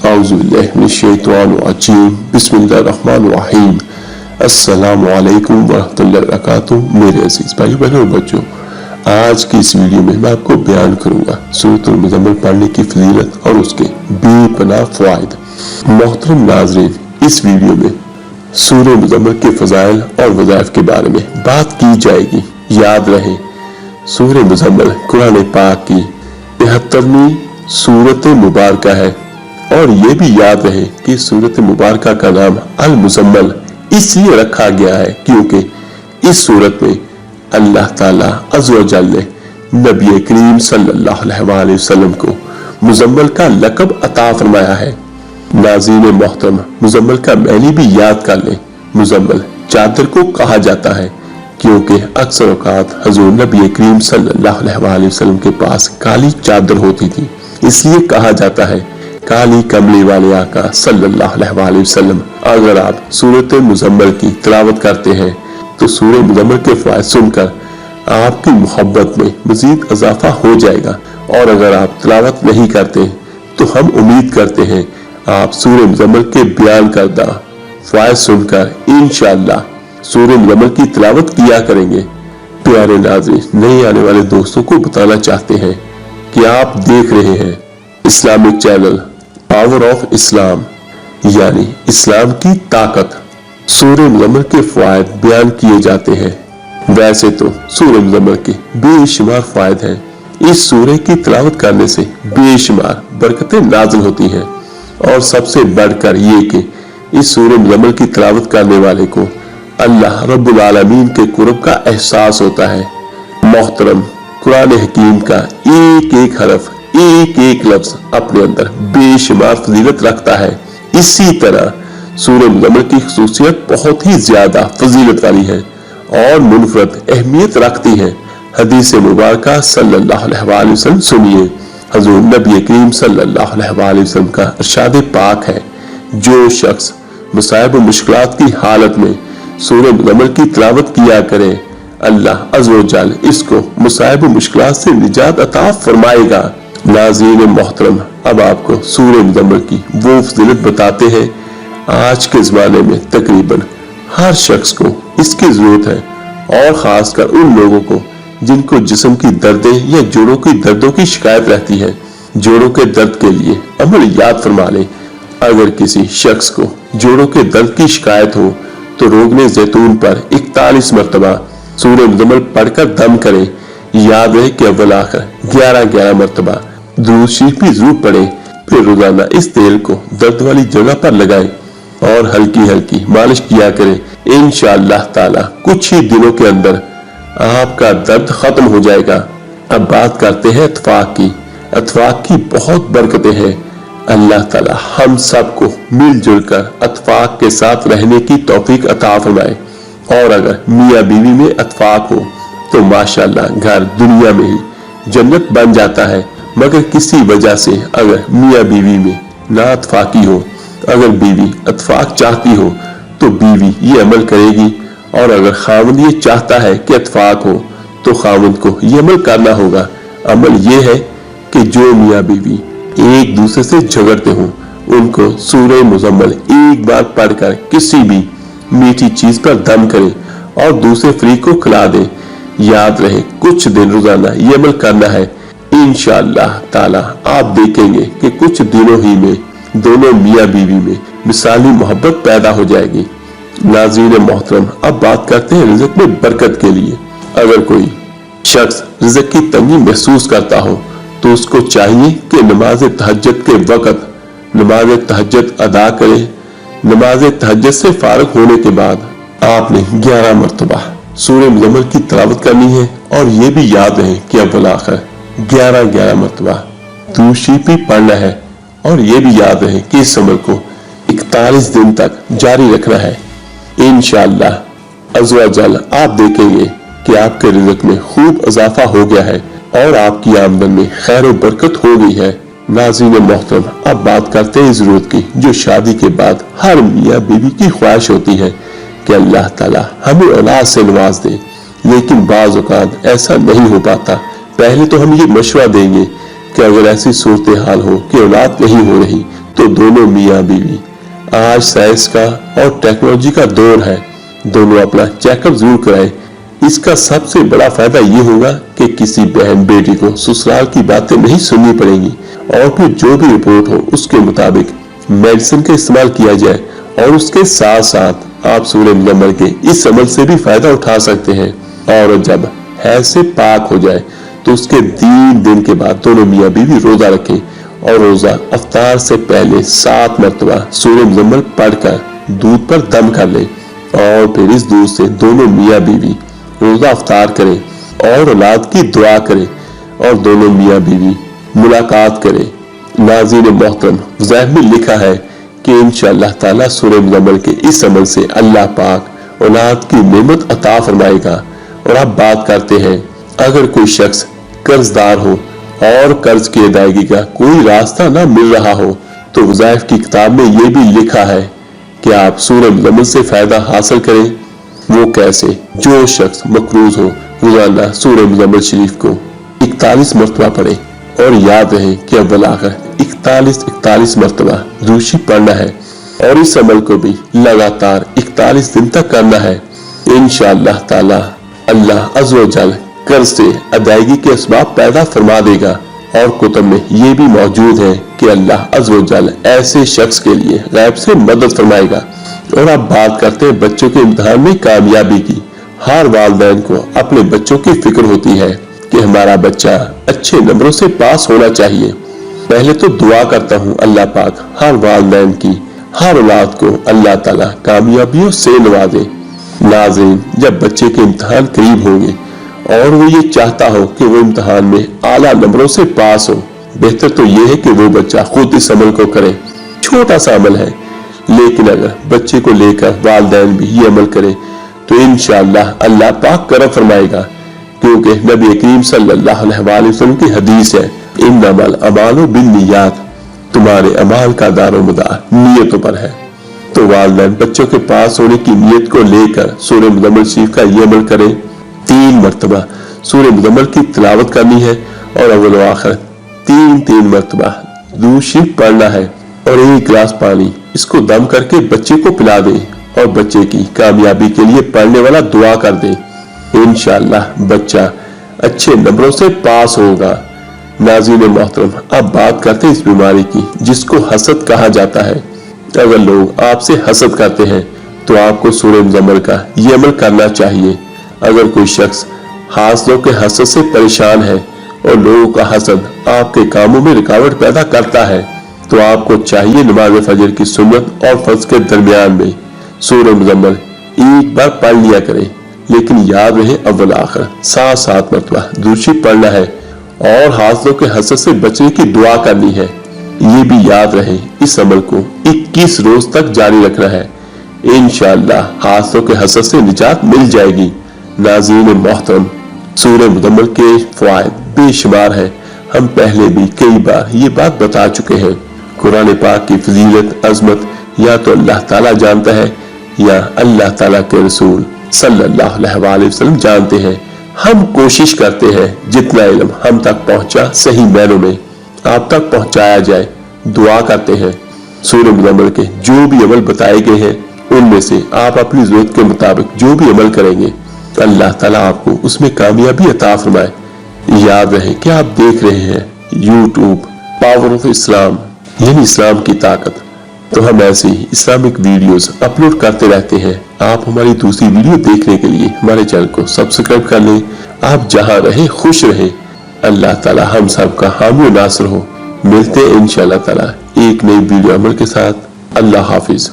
औज़ुबिल्लाहिमिनश्शैतानिर्रजीम बिस्मिल्लाहिर्रहमानिर्रहीम। अस्सलामु अलैकुम वरहमतुल्लाहि वबरकातुहू। मेरे अजीज भाइयों बहनों और बच्चों, आज की इस वीडियो में मैं आपको बयान करूंगा सूरतुल मुज़म्मिल पढ़ने की फजीलत और उसके बेपनाह फ़वाइद। मोहतरम नाज़रीन, इस वीडियो में सूरह मुज़म्मिल के फ़ज़ाइल और वज़ाइफ के बारे में बात की जाएगी। याद रहे, सूरह मुज़म्मिल कुरान पाक की 73वीं सूरत मुबारका है और ये भी याद रहे कि सूरत मुबारका का नाम अल मुज़म्मिल इसलिए रखा गया है क्योंकि इस सूरत में अल्लाह ताला अज़्ज़ व जल ने नबी करीम सल्लल्लाहु अलैहि वसल्लम को मुज़म्मिल का लक़ब अता फरमाया है। नाज़रीन मोहतरम, मुज़म्मिल का मैनी भी याद कर लें। मुज़म्मिल चादर को कहा जाता है क्योंकि अक्सर औक़ात हुज़ूर नबी करीम सल्लल्लाहु अलैहि वसल्लम के पास काली चादर होती थी, इसलिए कहा जाता है काली कमली वाले आका सल्लल्लाहु अलैहि वसल्लम। अगर आप सूरत मुज़म्मिल की तिलावत करते हैं तो सूरह मुज़म्मिल के फ़वाइद सुनकर आपकी मोहब्बत में मज़ीद इजाफा हो जाएगा, और अगर आप तिलावत नहीं करते तो हम उम्मीद करते हैं आप सूरह मुज़म्मिल के बयान करदा फ़वाइद सुनकर इंशाअल्लाह सूरह मुज़म्मिल की तिलावत किया करेंगे। प्यारे नाज़रीन, नए आने वाले दोस्तों को बताना चाहते हैं कि आप देख रहे हैं Islamic channel power of Islam, यानी इस्लाम की ताकत। सूरह मुज़म्मिल के फ़वाइद बयान किए जाते हैं। वैसे तो सूरह मुज़म्मिल के बेशुमार फ़वाइद हैं। इस सूरह की तिलावत करने से बेशुमार बरकतें नाज़िल होती हैं, और सबसे बढ़कर ये कि इस सूरह मुज़म्मिल की तिलावत करने वाले को अल्लाह रब्बुल आलमीन के कुर्ब का एहसास होता है। मोहतरम, कुरान हकीम का एक एक हरफ, एक एक लफ्ज अपने अंदर बेशुमार फजीलत रखता है। इसी तरह सूरह मुज़म्मिल की खुसूसियत बहुत ही ज्यादा फजीलत वाली है और मुनफरद अहमियत रखती है। हदीस मुबारका सल्लल्लाहु अलैहि वसल्लम सुनिए। हुज़ूर नबी करीम सल्लल्लाहु अलैहि वसल्लम का इरशाद पाक है, जो शख्स मुसाइब व मुश्किलात की हालत में सूरह मुज़म्मिल की तिलावत किया करे, अल्लाह अज़्ज़ व जल इसको मुसाइब व मुश्किलात से निजात अता फरमाएगा। नाज़रीन मोहतरम, अब आपको सूरह मुज़म्मिल की वो फजीलत बताते हैं। आज के ज़माने में तकरीबन हर शख्स को इसकी ज़रूरत है, और ख़ासकर उन लोगों को जिनको जिस्म की दर्दें या जोड़ों की दर्दों की शिकायत रहती है। जोड़ों के दर्द के लिए अमल याद फरमा लें। अगर किसी शख्स को जोड़ों के दर्द की शिकायत हो तो रोगने ज़ैतून पर 41 मरतबा सूरह मुज़म्मिल पढ़कर दम करें। याद रहे कि अव्वल आखिर 11 मरतबा दुरूद शरीफ भी जरूर पढ़ें। फिर रोजाना इस तेल को दर्द वाली जगह पर लगाएं और हल्की हल्की मालिश किया करें। इंशाअल्लाह ताला कुछ ही दिनों के अंदर आपका दर्द खत्म हो जाएगा। अब बात करते हैं इत्फाक की। इत्फाक की बहुत बरकतें हैं। अल्लाह ताला हम सबको मिलजुल कर इत्फाक के साथ रहने की तौफीक अता फरमाए। और अगर मियाँ बीवी में इत्फाक हो तो माशाअल्लाह घर दुनिया में ही जन्नत बन जाता है। मगर किसी वजह से अगर मियाँ बीवी में ना इत्फाकी हो, अगर बीवी इत्फाक चाहती हो तो बीवी ये अमल करेगी, और अगर खावंद ये चाहता है कि इत्फाक हो तो खावंद को ये अमल करना होगा। अमल ये है कि जो मियाँ बीवी एक दूसरे से झगड़ते हो उनको सूरह मुज़म्मिल एक बार पढ़कर किसी भी मीठी चीज पर दम करें और दूसरे फरीक को खिला दें। याद रहे कुछ दिन रोजाना ये अमल करना है। इंशाअल्लाह ताला आप देखेंगे कि कुछ दिनों ही में दोनों मियाँ बीवी में मिसाली मोहब्बत पैदा हो जाएगी। नाज़रीन मोहतरम, अब बात करते हैं रिज़्क में बरकत के लिए। अगर कोई शख्स रिज़्क की तंगी महसूस करता हो तो उसको चाहिए कि नमाज तहज्जुद के वक्त नमाज तहज्जुद अदा करे। नमाज तहज्जुद से फारिग होने के बाद आपने 11 मरतबा सूरह मुज़म्मिल की तिलावत करनी है, और ये भी याद रहे कि अव्वल आखिर 11 मरतबा दुरूद शरीफ भी पढ़ना है। और ये भी याद रहे कि इस अमल को 41 दिन तक जारी रखना है। इंशाअल्लाह अज़्ज़ व जल आप देखेंगे कि आपके रिज़्क में खूब इजाफा हो गया है और आपकी आमदन में खैर व बरकत हो गई है। नाज़रीन मोहतरम, अब बात करते हैं ज़रूरत की, जो शादी के बाद हर मियाँ बीवी की ख्वाहिश होती है कि अल्लाह ताला हमें औलाद से नवाज दे, लेकिन बाज़ औक़ात ऐसा नहीं हो पाता। पहले तो हम ये मशवरा देंगे कि अगर ऐसी सूरत हाल हो कि औलाद नहीं हो रही तो दोनों मियाँ बीवी, आज साइंस का और टेक्नोलॉजी का दौर है, दोनों अपना चेकअप जरूर कराएं। इसका सबसे बड़ा फायदा ये होगा कि किसी बहन बेटी को ससुराल की बातें नहीं सुननी पड़ेंगी और फिर जो भी रिपोर्ट हो उसके मुताबिक मेडिसिन का इस्तेमाल किया जाए और उसके साथ साथ आप सूरह मुज़म्मिल के इस अमल से भी फायदा उठा सकते हैं। और जब हैज से पाक हो जाए तो उसके 3 दिन के बाद दोनों मियाँ बीवी रोजा रखें और रोजा अफ्तार से पहले 7 मरतबा सूरह मुज़म्मिल पढ़कर दूध पर दम कर लें और फिर इस दूध से दोनों मियाँ बीवी रोजा अफ्तार करें और औलाद की दुआ करें और दोनों मियाँ बीवी मुलाकात करें। नाज़रीन मोहतरम, ज़ैब में लिखा है कि इंशाअल्लाह ताला सूरह मुज़म्मिल के इस अमल से अल्लाह पाक औलाद की नेमत अता फरमाएगा। और आप बात करते हैं, अगर कोई शख्स कर्जदार हो और कर्ज की अदायगी का कोई रास्ता ना मिल रहा हो तो वज़ाइफ की किताब में ये भी लिखा है कि आप सूरह मुज़म्मिल से फायदा हासिल करें। वो कैसे? जो शख्स मकरूज हो रोजाना सूरह मुज़म्मिल शरीफ को 41 मरतबा पढ़े और याद रहे कि अव्वल आखिर 41 मरतबा दूशी पढ़ना है और इस अमल को भी लगातार 41 दिन तक करना है। इंशाअल्लाह ताला अल्लाह अज़्ज़ व जल कर्ज से अदायगी के असबाब पैदा फरमा देगा। और कुतुब में ये भी मौजूद है कि अल्लाह अज़्ज़ व जल ऐसे शख्स के लिए गैब से मदद फरमाएगा। और आप बात करते हैं बच्चों के इम्तिहान में कामयाबी की। हर वालिदैन को अपने बच्चों की फिक्र होती है कि हमारा बच्चा अच्छे नंबरों से पास होना चाहिए। पहले तो दुआ करता हूँ अल्लाह पाक हर वालिदैन की हर औलाद को अल्लाह ताला कामयाबियों से नवाजे। नाज़रीन, जब बच्चे के इम्तिहान करीब होंगे और वो ये चाहता हो कि वो इम्तिहान में आला नंबरों से पास हो, बेहतर तो ये है कि वो बच्चा खुद इस अमल को करे। छोटा सा अमल है, लेकिन अगर बच्चे को लेकर वालिदैन भी ये अमल करे तो इंशाअल्लाह अल्लाह पाक करम फरमाएगा। क्योंकि नबी करीम सल्लल्लाहु अलैहि वसल्लम की हदीस है, इन्नमल अमालु बिन्नियात, तुम्हारे अमाल का दारोमदार नियतों पर है। तो वालिदैन बच्चों के पास होने की नियत को लेकर सूरह मुज़म्मिल शरीफ का ये अमल करें। 3 मरतबा सूरह मुज़म्मिल की तिलावत करनी है और अव्वल व आखिर 3 मरतबा दूध शरीफ पढ़ना है और 1 गिलास पानी इसको दम करके बच्चे को पिला दे और बच्चे की कामयाबी के लिए पढ़ने वाला दुआ कर दे। इंशाअल्लाह बच्चा अच्छे नंबरों से पास होगा। नाज़रीन मोहतरम, अब बात करते हैं इस बीमारी की जिसको हसद कहा जाता है। अगर लोग आपसे हसद करते हैं तो आपको सूरह मुज़म्मिल का ये अमल करना चाहिए। अगर कोई शख्स हासदों के हसद से परेशान है और लोगों का हसद आपके कामों में रुकावट पैदा करता है तो आपको चाहिए नमाज फजर की सुन्नत और फर्ज के दरमियान में सूरह मुज़म्मिल एक बार पढ़ लिया करें, लेकिन याद रहे अव्वल आखिर 7 मरतबा दूध शरीफ पढ़ना है और हासदों के हसद से बचने की दुआ करनी है। ये भी याद रहे इस अमल को 21 रोज तक जारी रखना है। इंशाअल्लाह हासदों के हसद से निजात मिल जाएगी। नाज़रीन मोहतरम, सूरह मुज़म्मिल के फ़वाइद बेशुमार है। हम पहले भी कई बार ये बात बता चुके हैं। कुरान पाक की फजीलत अजमत या तो अल्लाह ताला जानता है या अल्लाह ताला के रसूल सल्लल्लाहु अलैहि वसल्लम जानते हैं। हम कोशिश करते हैं जितना इल्म हम तक पहुंचा सही मायनों में आप तक पहुंचाया जाए। दुआ करते हैं सूरह मुज़म्मिल के जो भी अमल बताए गए हैं उनमें से आप अपनी जरूरत के मुताबिक जो भी अमल करेंगे अल्लाह ताला आपको उसमें कामयाबी अता फरमाए। याद रहे कि आप देख रहे हैं यूट्यूब पावर ऑफ इस्लाम यानी इस्लाम की ताकत। तो हम ऐसे ही इस्लामिक वीडियोस अपलोड करते रहते हैं। आप हमारी दूसरी वीडियो देखने के लिए हमारे चैनल को सब्सक्राइब कर लें। आप जहां रहे खुश रहे। अल्लाह ताला हम सब का हामी और नासर हो। मिलते हैं इंशाअल्लाह ताला एक नई वीडियो अमल के साथ। अल्लाह हाफिज।